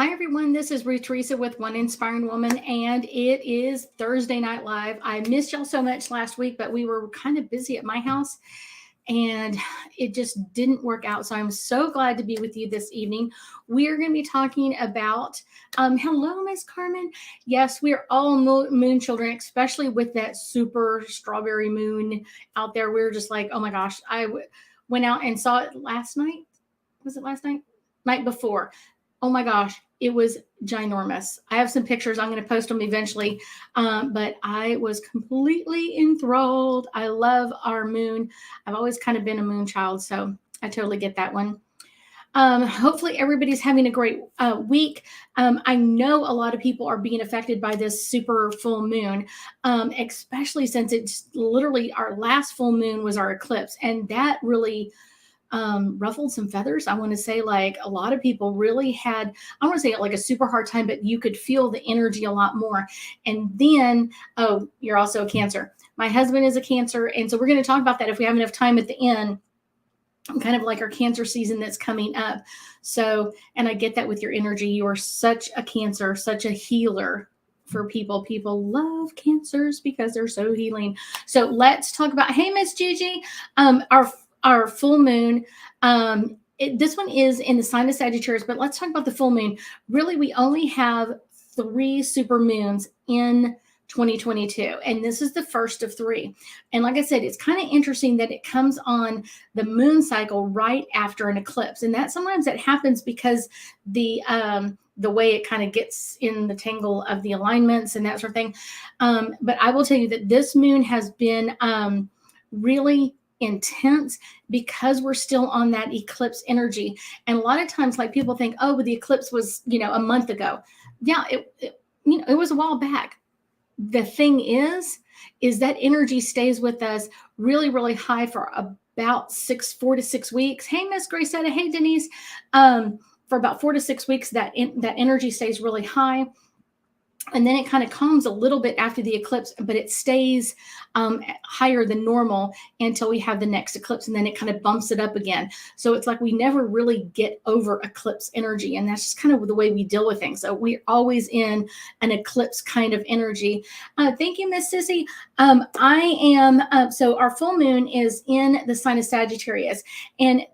Hi, everyone. This is Ruth Theresa with One Inspiring Woman, and it is Thursday Night Live. I missed y'all so much last week, but we were kind of busy at my house, and it just didn't work out. So I'm so glad to be with you this evening. We are going to be talking about, hello, Miss Carmen. Yes, we are all moon children, especially with that super strawberry moon out there. We were just like, oh my gosh, went out and saw it last night. Was it last night? Night before. Oh my gosh, it was ginormous. I have some pictures. I'm going to post them eventually. But I was completely enthralled. I love our moon. I've always kind of been a moon child, so I totally get that one. Hopefully everybody's having a great week. I know a lot of people are being affected by this super full moon, especially since it's literally our last full moon was our eclipse. And that really ruffled some feathers. I want to say like a lot of people really had, I want to say like a super hard time, but you could feel the energy a lot more. And then, oh, you're also a Cancer. My husband is a Cancer. And so we're going to talk about that if we have enough time at the end, kind of like our Cancer season that's coming up. So, and I get that with your energy. You are such a Cancer, such a healer for people. People love Cancers because they're so healing. So let's talk about, hey, Miss Gigi, our full moon. This one is in the sign of Sagittarius, but let's talk about the full moon. Really, we only have 3 super moons in 2022, and this is the first of 3. And like I said, it's kind of interesting that it comes on the moon cycle right after an eclipse, and that sometimes it happens because the way it kind of gets in the tangle of the alignments and that sort of thing. But I will tell you that this moon has been really intense because we're still on that eclipse energy. And a lot of times, like people think, oh, but the eclipse was, a month ago. Yeah, it was a while back. The thing is that energy stays with us really, really high for about 4 to 6 weeks. Hey, Miss Gracetta. Hey, Denise. For about 4 to 6 weeks, that energy stays really high. And then it kind of calms a little bit after the eclipse, but it stays higher than normal until we have the next eclipse. And then it kind of bumps it up again. So it's like we never really get over eclipse energy. And that's just kind of the way we deal with things. So we're always in an eclipse kind of energy. Thank you, Miss Sissy. So our full moon is in the sign of Sagittarius. And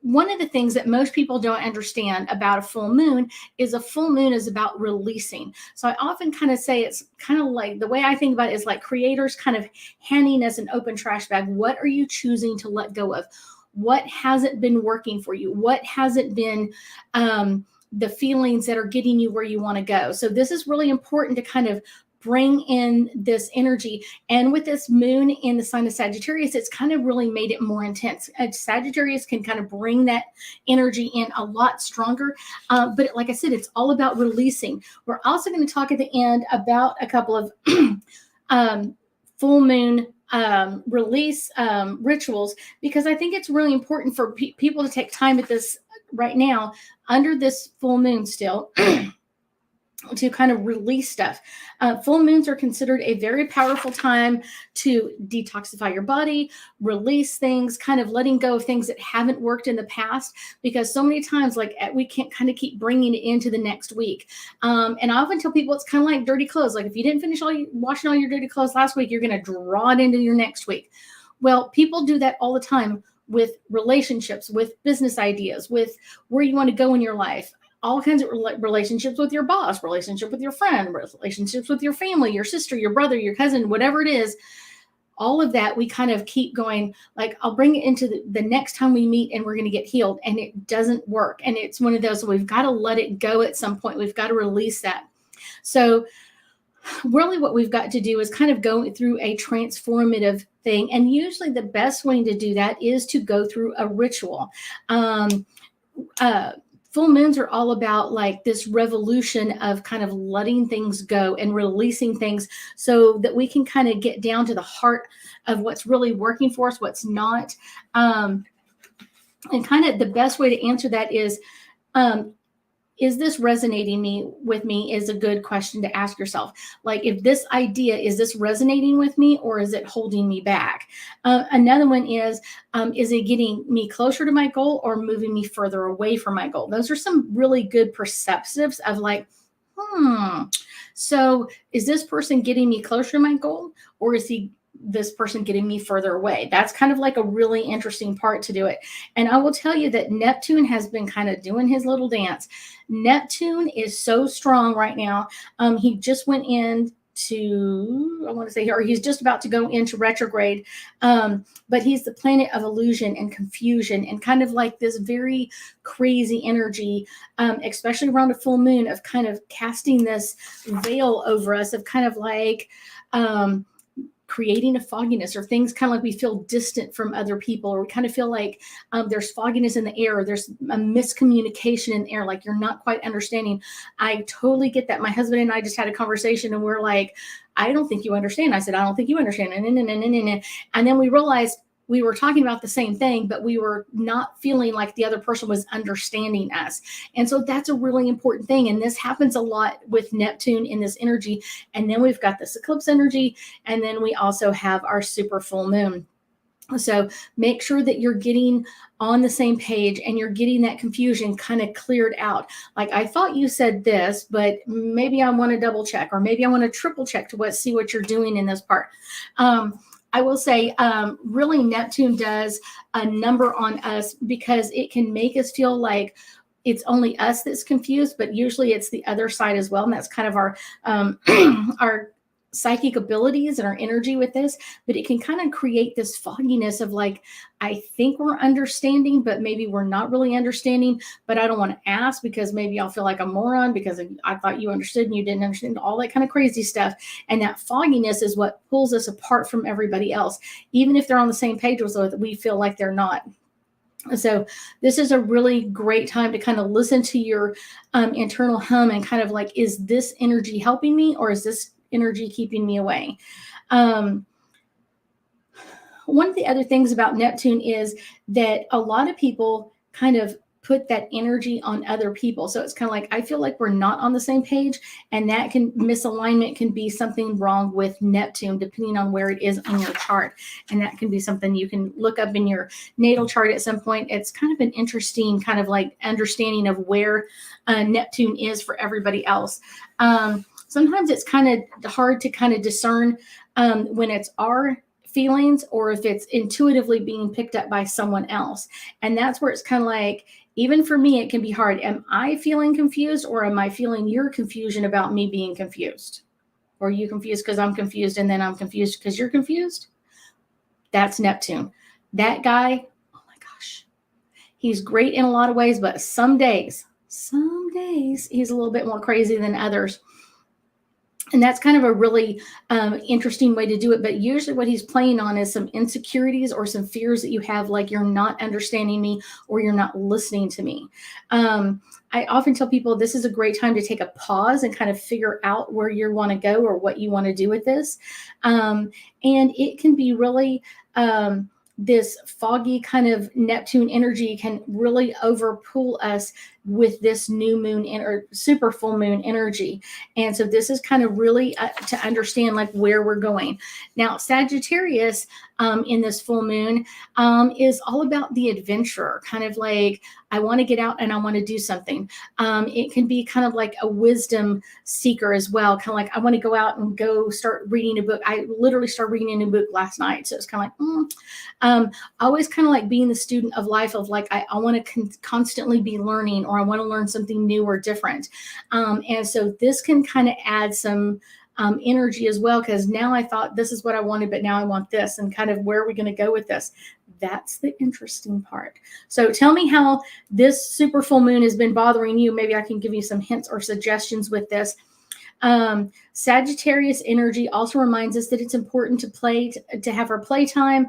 one of the things that most people don't understand about a full moon is about releasing. So I often kind of say it's kind of like the way I think about it is like creators kind of handing us an open trash bag. What are you choosing to let go of? What hasn't been working for you? What hasn't been the feelings that are getting you where you want to go? So this is really important to kind of bring in this energy. And with this moon in the sign of Sagittarius, it's kind of really made it more intense. Sagittarius can kind of bring that energy in a lot stronger. But like I said, it's all about releasing. We're also going to talk at the end about a couple of full moon release rituals, because I think it's really important for people to take time at this right now under this full moon still to kind of release stuff. Full moons are considered a very powerful time to detoxify your body, release things, kind of letting go of things that haven't worked in the past, because so many times like we can't kind of keep bringing it into the next week. And I often tell people it's kind of like dirty clothes. Like if you didn't finish washing all your dirty clothes last week, you're going to draw it into your next week. Well, people do that all the time with relationships, with business ideas, with where you want to go in your life. All kinds of relationships with your boss, relationship with your friend, relationships with your family, your sister, your brother, your cousin, whatever it is. All of that, we kind of keep going, like, I'll bring it into the next time we meet and we're going to get healed. And it doesn't work. And it's one of those, we've got to let it go at some point. We've got to release that. So really what we've got to do is kind of go through a transformative thing. And usually the best way to do that is to go through a ritual. Full moons are all about like this revolution of kind of letting things go and releasing things so that we can kind of get down to the heart of what's really working for us, what's not. And kind of the best way to answer that is is this resonating with me is a good question to ask yourself. Like, if this idea, is this resonating with me or is it holding me back? Another one is it getting me closer to my goal or moving me further away from my goal? Those are some really good perceptives of like, so is this person getting me closer to my goal, or is this person getting me further away? That's kind of like a really interesting part to do it. And I will tell you that Neptune has been kind of doing his little dance. Neptune is so strong right now. He just went into, I want to say here, or he's just about to go into retrograde. But he's the planet of illusion and confusion and kind of like this very crazy energy, especially around a full moon, of kind of casting this veil over us of kind of like, creating a fogginess, or things kind of like we feel distant from other people, or we kind of feel like there's fogginess in the air, or there's a miscommunication in the air, like you're not quite understanding. I totally get that. My husband and I just had a conversation and we're like, I don't think you understand. I said, I don't think you understand. And then we realized we were talking about the same thing, but we were not feeling like the other person was understanding us. And so that's a really important thing. And this happens a lot with Neptune in this energy. And then we've got this eclipse energy. And then we also have our super full moon. So make sure that you're getting on the same page and you're getting that confusion kind of cleared out. Like, I thought you said this, but maybe I want to double check, or maybe I want to triple check to see what you're doing in this part. I will say, really, Neptune does a number on us because it can make us feel like it's only us that's confused, but usually it's the other side as well. And that's kind of our our psychic abilities and our energy with this. But it can kind of create this fogginess of like, I think we're understanding, but maybe we're not really understanding. But I don't want to ask because maybe I'll feel like a moron because I thought you understood and you didn't understand, all that kind of crazy stuff. And that fogginess is what pulls us apart from everybody else. Even if they're on the same page with us, we feel like they're not. So this is a really great time to kind of listen to your internal hum and kind of like, is this energy helping me, or is this energy keeping me away? One of the other things about Neptune is that a lot of people kind of put that energy on other people. So it's kind of like, I feel like we're not on the same page, and that misalignment can be something wrong with Neptune, depending on where it is in your chart. And that can be something you can look up in your natal chart at some point. It's kind of an interesting kind of like understanding of where Neptune is for everybody else. Sometimes it's kind of hard to kind of discern when it's our feelings or if it's intuitively being picked up by someone else. And that's where it's kind of like, even for me, it can be hard. Am I feeling confused, or am I feeling your confusion about me being confused? Or are you confused because I'm confused, and then I'm confused because you're confused? That's Neptune. That guy, oh my gosh, he's great in a lot of ways, but some days he's a little bit more crazy than others. And that's kind of a really interesting way to do it. But usually what he's playing on is some insecurities or some fears that you have, like you're not understanding me or you're not listening to me. I often tell people this is a great time to take a pause and kind of figure out where you want to go or what you want to do with this. And it can be really... this foggy kind of Neptune energy can really overpull us with this new moon or super full moon energy. And so this is kind of really to understand like where we're going. Now, Sagittarius in this full moon is all about the adventurer, kind of like, I want to get out and I want to do something. It can be kind of like a wisdom seeker as well. Kind of like, I want to go out and go start reading a book. I literally started reading a new book last night. So it's kind of like, always kind of like being the student of life of like, I want to constantly be learning, or I want to learn something new or different. And so this can kind of add some energy as well, because now I thought this is what I wanted, but now I want this, and kind of where are we going to go with this? That's the interesting part. So tell me how this super full moon has been bothering you. Maybe I can give you some hints or suggestions with this. Sagittarius energy also reminds us that it's important to play, to have our playtime,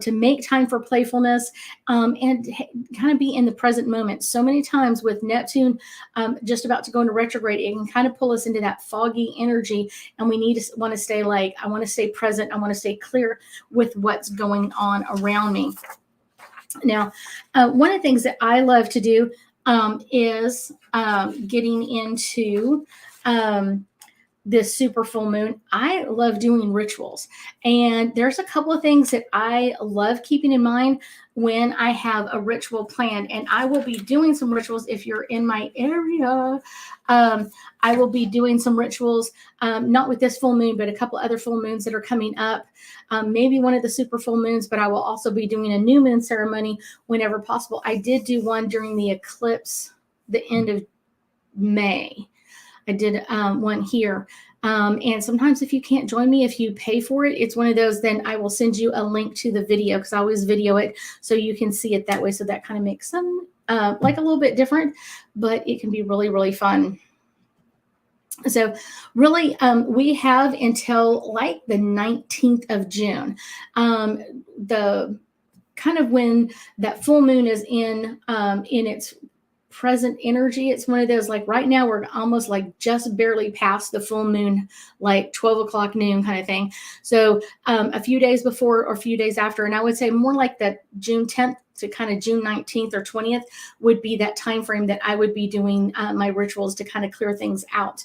to make time for playfulness, and kind of be in the present moment. So many times with Neptune just about to go into retrograde, it can kind of pull us into that foggy energy, and we need to want to stay like, I want to stay present. I want to stay clear with what's going on around me. Now, one of the things that I love to do, is getting into this super full moon. I love doing rituals. And there's a couple of things that I love keeping in mind when I have a ritual planned. And I will be doing some rituals if you're in my area. I will be doing some rituals, not with this full moon, but a couple other full moons that are coming up. Maybe one of the super full moons, but I will also be doing a new moon ceremony whenever possible. I did do one during the eclipse, the end of May. I did one here. And sometimes if you can't join me, if you pay for it, it's one of those, then I will send you a link to the video because I always video it so you can see it that way. So that kind of makes some like a little bit different, but it can be really, really fun. So really, we have until like the 19th of June. The kind of when that full moon is in its present energy. It's one of those, like right now we're almost like just barely past the full moon, like 12 o'clock noon kind of thing. So a few days before or a few days after, and I would say more like that June 10th to kind of June 19th or 20th would be that time frame that I would be doing my rituals to kind of clear things out.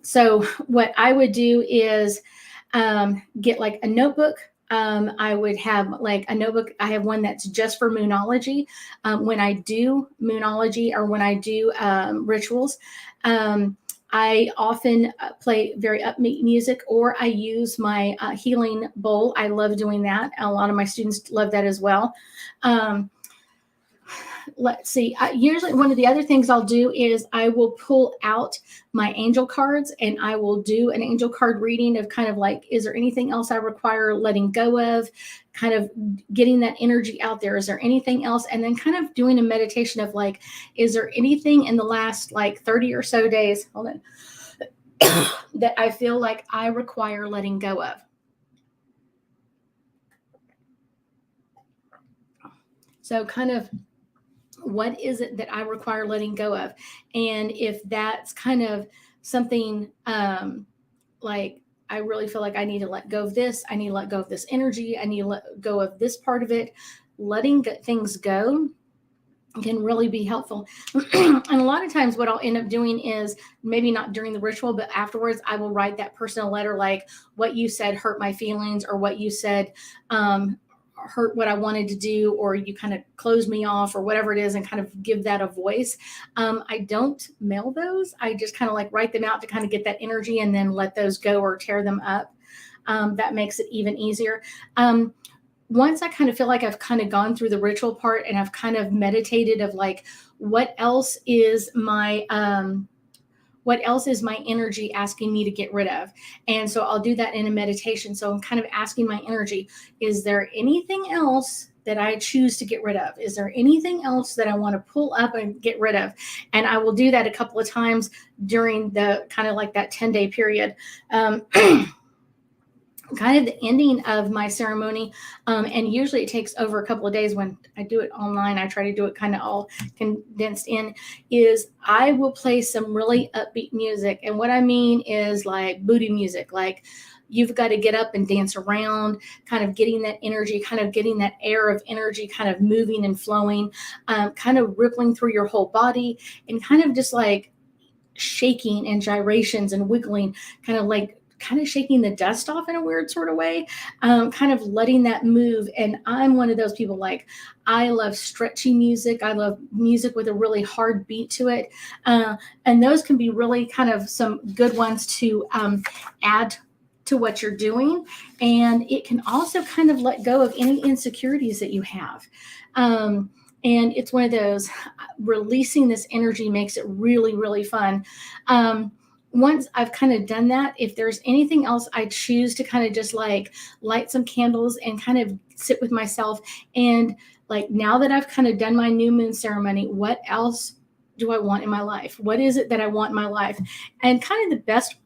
So what I would do is get like a notebook. I would have like a notebook. I have one that's just for moonology. When I do moonology or when I do rituals, I often play very upbeat music, or I use my healing bowl. I love doing that. A lot of my students love that as well. Let's see. Usually one of the other things I'll do is I will pull out my angel cards and I will do an angel card reading of kind of like, is there anything else I require letting go of? Kind of getting that energy out there. Is there anything else? And then kind of doing a meditation of like, is there anything in the last like 30 or so days, hold on, that I feel like I require letting go of? So kind of, what is it that I require letting go of? And if that's kind of something like I really feel like I need to let go of this, I need to let go of this energy, I need to let go of this part of it, letting things go can really be helpful. And a lot of times what I'll end up doing is maybe not during the ritual, but afterwards I will write that person a letter like, what you said hurt my feelings, or what you said hurt what I wanted to do, or you kind of closed me off, or whatever it is, and kind of give that a voice. I don't mail those. I just kind of like write them out to kind of get that energy and then let those go or tear them up. That makes it even easier. Once I kind of feel like I've kind of gone through the ritual part and I've kind of meditated of like, what else is my energy asking me to get rid of? And so I'll do that in a meditation. So I'm kind of asking my energy, is there anything else that I choose to get rid of? Is there anything else that I want to pull up and get rid of? And I will do that a couple of times during the kind of like that 10-day period. Kind of the ending of my ceremony. And usually it takes over a couple of days. When I do it online, I try to do it kind of all condensed in, is I will play some really upbeat music. And what I mean is like booty music, like you've got to get up and dance around, kind of getting that energy, kind of getting that air of energy, kind of moving and flowing, kind of rippling through your whole body, and kind of just like shaking and gyrations and wiggling, kind of shaking the dust off in a weird sort of way, kind of letting that move. And I'm one of those people, like, I love stretchy music. I love music with a really hard beat to it. And those can be really kind of some good ones to add to what you're doing. And it can also kind of let go of any insecurities that you have. And it's one of those, releasing this energy makes it really, really fun. Once I've kind of done that, if there's anything else, I choose to kind of just like light some candles and kind of sit with myself. And like, now that I've kind of done my new moon ceremony, what else do I want in my life? What is it that I want in my life? And kind of the best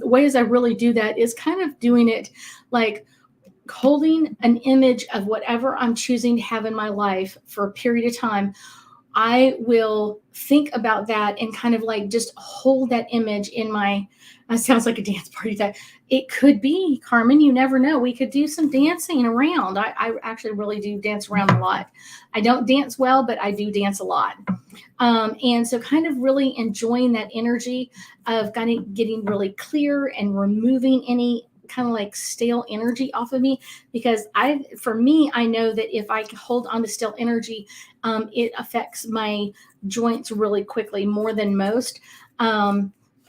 ways I really do that is kind of doing it like holding an image of whatever I'm choosing to have in my life for a period of time, I will think about that and kind of like just hold that image in my, sounds like a dance party type. It could be, Carmen, you never know. We could do some dancing around. I actually really do dance around a lot. I don't dance well, but I do dance a lot. And so kind of really enjoying that energy of kind of getting really clear and removing any kind of like stale energy off of me, because for me, I know that if I hold on to stale energy, it affects my joints really quickly, more than most.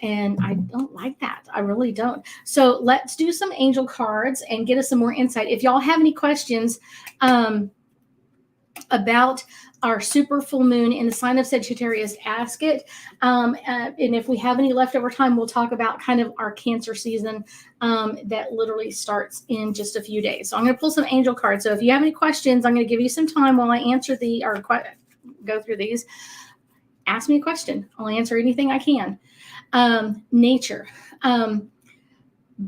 And I don't like that. I really don't. So let's do some angel cards and get us some more insight. If y'all have any questions, about our super full moon in the sign of Sagittarius, ask it. And if we have any leftover time, we'll talk about kind of our Cancer season that literally starts in just a few days. So I'm going to pull some angel cards. So if you have any questions, I'm going to give you some time while I answer go through these. Ask me a question. I'll answer anything I can. Nature.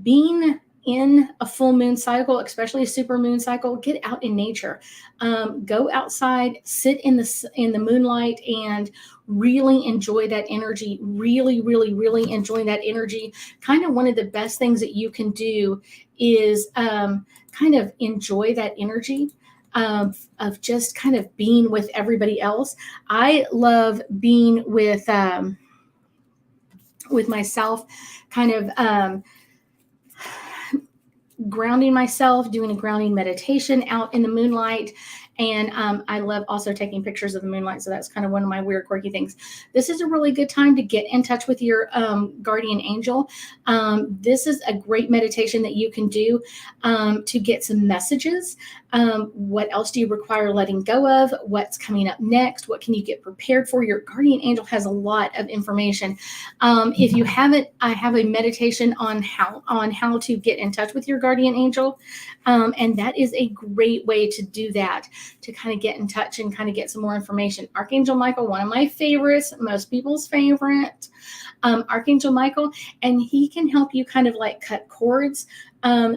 Being in a full moon cycle, especially a super moon cycle, get out in nature. Go outside, sit in the moonlight, and really enjoy that energy. Really, really, really enjoying that energy. Kind of one of the best things that you can do is kind of enjoy that energy of just kind of being with everybody else. I love being with myself, kind of grounding myself, doing a grounding meditation out in the moonlight. And I love also taking pictures of the moonlight. So that's kind of one of my weird, quirky things. This is a really good time to get in touch with your guardian angel. This is a great meditation that you can do to get some messages. What else do you require letting go of? What's coming up next? What can you get prepared for? Your guardian angel has a lot of information. If you haven't, I have a meditation on how to get in touch with your guardian angel. And that is a great way to do that, to kind of get in touch and kind of get some more information. Archangel Michael, one of my favorites, most people's favorite, Archangel Michael, and he can help you kind of like cut cords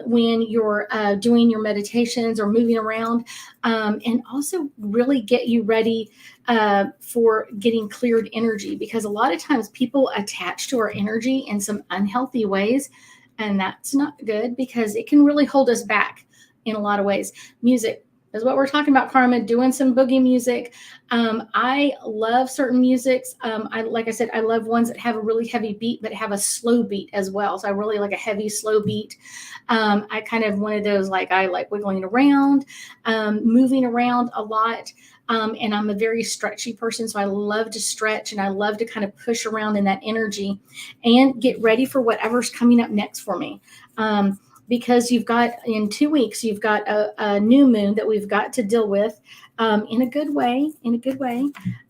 when you're doing your meditations or moving around, and also really get you ready for getting cleared energy, because a lot of times people attach to our energy in some unhealthy ways, and that's not good because it can really hold us back in a lot of ways. Music is what we're talking about, Karma, doing some boogie music. I love certain musics. Like I said, I love ones that have a really heavy beat, but have a slow beat as well. So I really like a heavy, slow beat. I kind of one of those, like I like wiggling around, moving around a lot. And I'm a very stretchy person, so I love to stretch and I love to kind of push around in that energy and get ready for whatever's coming up next for me. Because you've got, in 2 weeks, you've got a new moon that we've got to deal with in a good way,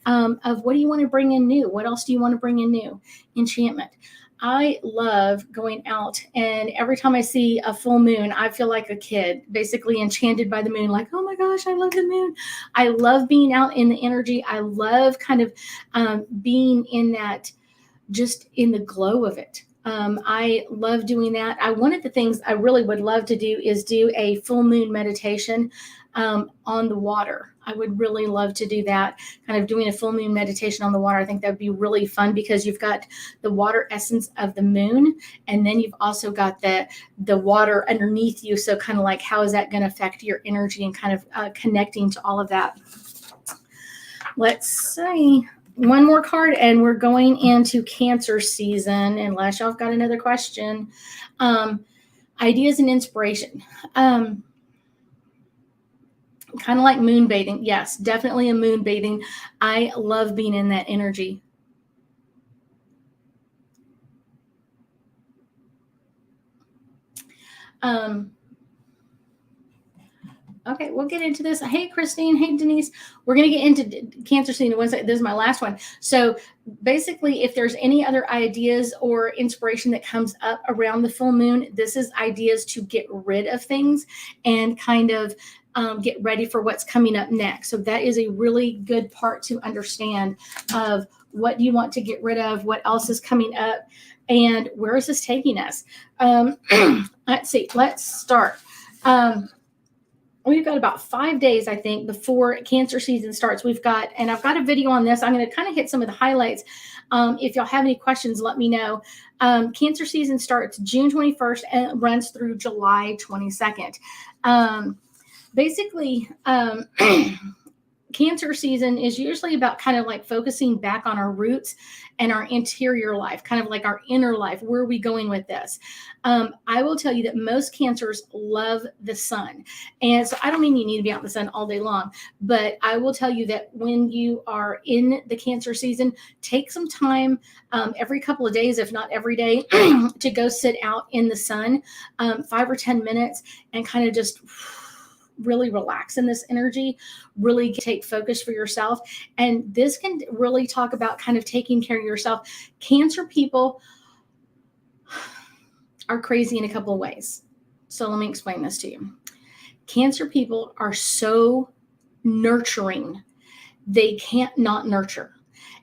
of what do you want to bring in new? What else do you want to bring in new? Enchantment. I love going out, and every time I see a full moon, I feel like a kid, basically enchanted by the moon, like, oh my gosh, I love the moon. I love being out in the energy. I love kind of being in that, just in the glow of it. I love doing that. One of the things I really would love to do is do a full moon meditation on the water. I would really love to do that, kind of doing a full moon meditation on the water. I think that would be really fun because you've got the water essence of the moon, and then you've also got the water underneath you. So kind of like, how is that going to affect your energy and kind of connecting to all of that? Let's see. One more card, and we're going into Cancer season, unless y'all have got another question. Ideas and inspiration. Kind of like moon bathing. Yes, definitely a moon bathing. I love being in that energy. Okay, we'll get into this. Hey, Christine. Hey, Denise. We're going to get into Cancer season. This is my last one. So basically, if there's any other ideas or inspiration that comes up around the full moon, this is ideas to get rid of things and kind of get ready for what's coming up next. So that is a really good part to understand of what do you want to get rid of, what else is coming up, and where is this taking us? Let's see. Let's start. we've got about 5 days, I think, before Cancer season starts. And I've got a video on this. I'm going to kind of hit some of the highlights. If y'all have any questions, let me know. Cancer season starts June 21st and runs through July 22nd. Basically, Cancer season is usually about kind of like focusing back on our roots and our interior life, kind of like our inner life. Where are we going with this? I will tell you that most Cancers love the sun. And so I don't mean you need to be out in the sun all day long, but I will tell you that when you are in the Cancer season, take some time every couple of days, if not every day, to go sit out in the sun, 5 or 10 minutes, and kind of just really relax in this energy, really take focus for yourself. And this can really talk about kind of taking care of yourself. Cancer people are crazy in a couple of ways. So let me explain this to you. Cancer people are so nurturing. They can't not nurture.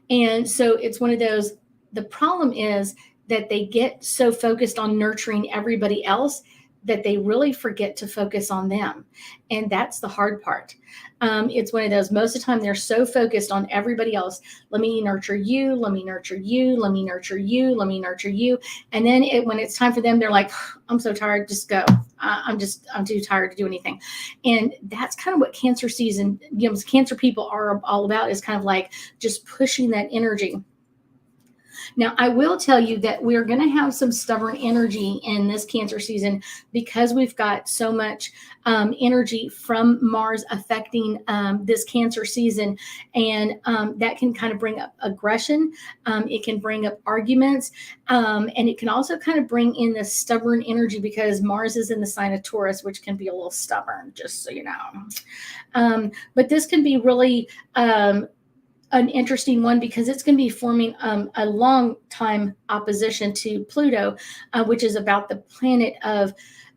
And so it's one of those, the problem is that they get so focused on nurturing everybody else that they really forget to focus on them. And that's the hard part. It's one of those, most of the time they're so focused on everybody else. Let me nurture you. Let me nurture you. Let me nurture you. Let me nurture you. And then when it's time for them, they're like, I'm so tired. Just go. I'm too tired to do anything. And that's kind of what Cancer season, Cancer people are all about, is kind of like just pushing that energy. Now, I will tell you that we're going to have some stubborn energy in this Cancer season because we've got so much energy from Mars affecting this Cancer season. And that can kind of bring up aggression. It can bring up arguments. And it can also kind of bring in this stubborn energy because Mars is in the sign of Taurus, which can be a little stubborn, just so you know. But this can be really an interesting one because it's going to be forming a long time opposition to Pluto, which is about the planet of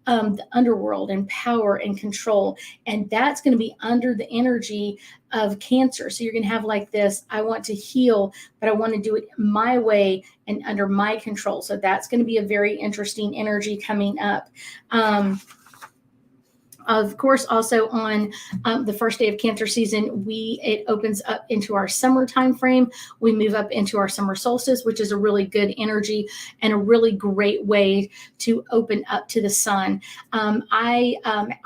the underworld and power and control. And that's going to be under the energy of Cancer. So you're going to have like this, I want to heal, but I want to do it my way and under my control. So that's going to be a very interesting energy coming up. Of course, also on the first day of Cancer season, it opens up into our summer time frame. We move up into our summer solstice, which is a really good energy and a really great way to open up to the sun. I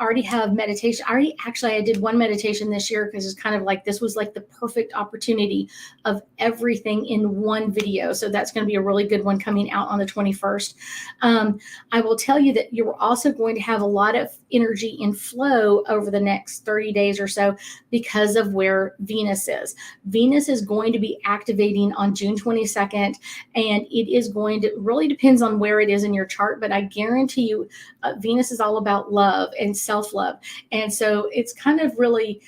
already have meditation. I did one meditation this year because it's kind of like, this was like the perfect opportunity of everything in one video. So that's going to be a really good one coming out on the 21st. I will tell you that you're also going to have a lot of energy in flow over the next 30 days or so because of where Venus is. Venus is going to be activating on June 22nd, and it is going to, really depends on where it is in your chart, but I guarantee you Venus is all about love and self-love. And so it's kind of really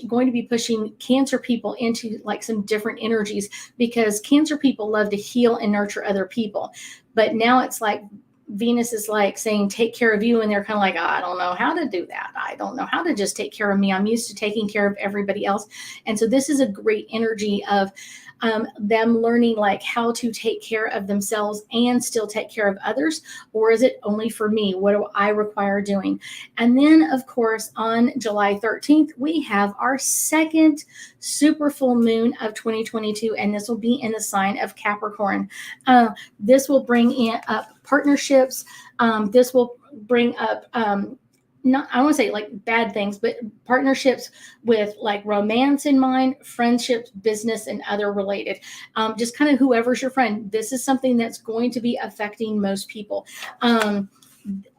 going to be pushing Cancer people into like some different energies because Cancer people love to heal and nurture other people. But now it's like Venus is like saying, take care of you. And they're kind of like, oh, I don't know how to do that. I don't know how to just take care of me. I'm used to taking care of everybody else. And so this is a great energy of them learning like how to take care of themselves and still take care of others. Or is it only for me? What do I require doing? And then, of course, on July 13th, we have our second super full moon of 2022. And this will be in the sign of Capricorn. This will bring up partnerships. This will bring up not, I want to say like bad things, but partnerships with like romance in mind, friendships, business, and other related. Just kind of whoever's your friend. This is something that's going to be affecting most people. And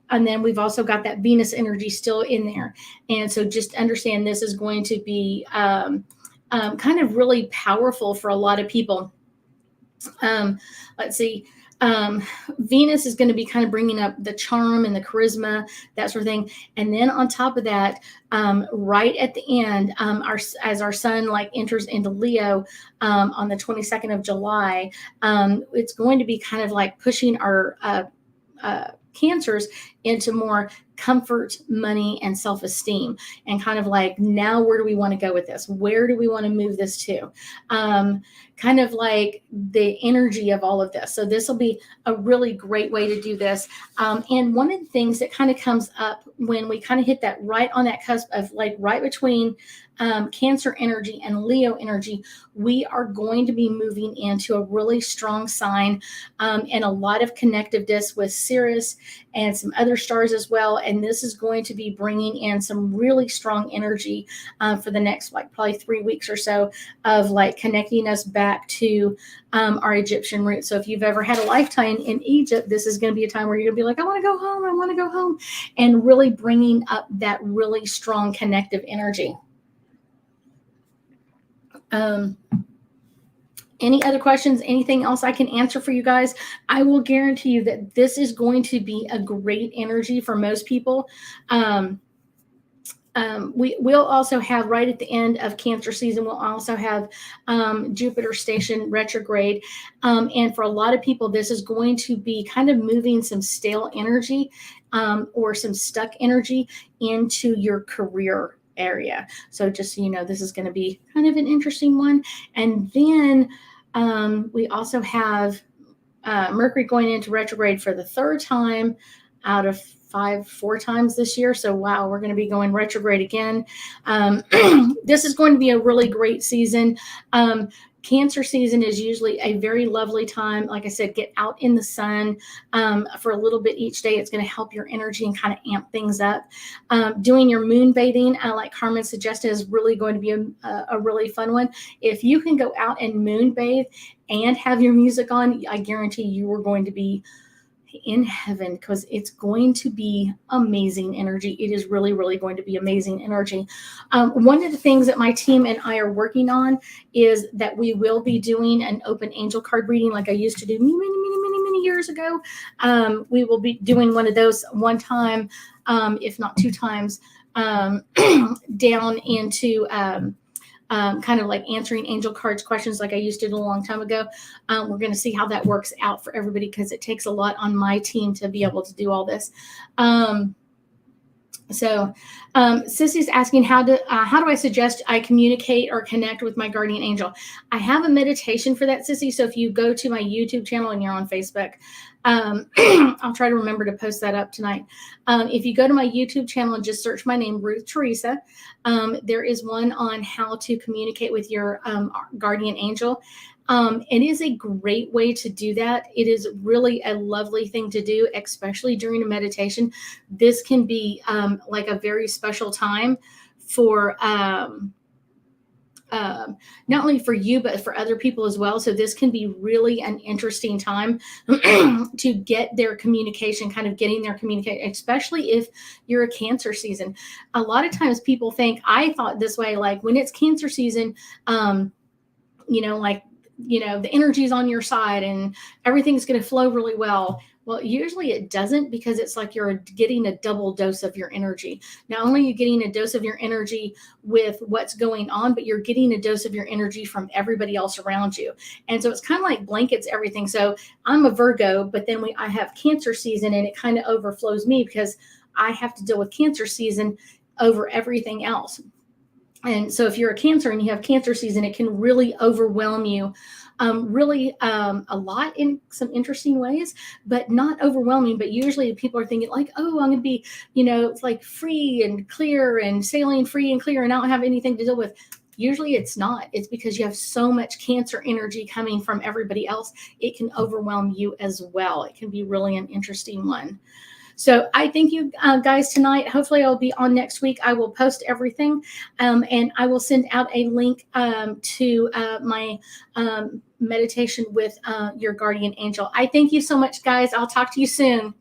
then we've also got that Venus energy still in there. And so just understand this is going to be kind of really powerful for a lot of people. Let's see. Venus is going to be kind of bringing up the charm and the charisma, that sort of thing. And then on top of that, right at the end, as our sun like enters into Leo on the 22nd of July, it's going to be kind of like pushing our Cancers into more comfort, money, and self-esteem, and kind of like, now where do we want to go with this? Where do we want to move this to? Kind of like the energy of all of this. So this will be a really great way to do this. And one of the things that kind of comes up when we kind of hit that right on that cusp of like right between Cancer energy and Leo energy, we are going to be moving into a really strong sign, and a lot of connectiveness with Sirius and some other stars as well. And this is going to be bringing in some really strong energy for the next like probably 3 weeks or so of like connecting us back to our Egyptian roots. So if you've ever had a lifetime in Egypt, this is going to be a time where you're going to be like, I want to go home. I want to go home, and really bringing up that really strong connective energy. Any other questions? Anything else I can answer for you guys? I will guarantee you that this is going to be a great energy for most people. We will also have right at the end of Cancer season, we'll also have Jupiter station retrograde. And for a lot of people, this is going to be kind of moving some stale energy or some stuck energy into your career area. So just so you know, this is going to be kind of an interesting one. And then we also have Mercury going into retrograde for the 3rd time out of 4 times this year. So wow, we're going to be going retrograde again. This is going to be a really great season. Cancer season is usually a very lovely time. Like I said, get out in the sun for a little bit each day. It's going to help your energy and kind of amp things up. Doing your moon bathing, like Carmen suggested, is really going to be a really fun one. If you can go out and moon bathe and have your music on, I guarantee you are going to be in heaven, because it's going to be amazing energy. It is really, really going to be amazing energy. One of the things that my team and I are working on is that we will be doing an open angel card reading like I used to do many years ago. We will be doing one of those one time, if not 2 times, down into kind of like answering angel cards questions like I used to do a long time ago. We're going to see how that works out for everybody, because it takes a lot on my team to be able to do all this. Sissy's asking, how do I suggest I communicate or connect with my guardian angel? I have a meditation for that, Sissy. So if you go to my YouTube channel and you're on Facebook, I'll try to remember to post that up tonight. If you go to my YouTube channel and just search my name, Ruth Theresa, there is one on how to communicate with your guardian angel. It is a great way to do that. It is really a lovely thing to do, especially during a meditation. This can be like a very special time for not only for you, but for other people as well. So this can be really an interesting time to get their communication, kind of getting their communication, especially if you're a Cancer season. A lot of times people think, I thought this way, like when it's Cancer season, the energy is on your side and everything's going to flow really well. Well, usually it doesn't, because it's like you're getting a double dose of your energy. Not only are you getting a dose of your energy with what's going on, but you're getting a dose of your energy from everybody else around you. And so it's kind of like blankets everything. So I'm a Virgo, but then I have Cancer season, and it kind of overflows me because I have to deal with Cancer season over everything else. And so if you're a Cancer and you have Cancer season, it can really overwhelm you a lot in some interesting ways, but not overwhelming. But usually people are thinking like, oh, I'm going to be, like free and clear and sailing free and clear and I don't have anything to deal with. Usually it's not. It's because you have so much Cancer energy coming from everybody else. It can overwhelm you as well. It can be really an interesting one. So I thank you guys tonight. Hopefully I'll be on next week. I will post everything and I will send out a link to my meditation with your guardian angel. I thank you so much, guys. I'll talk to you soon.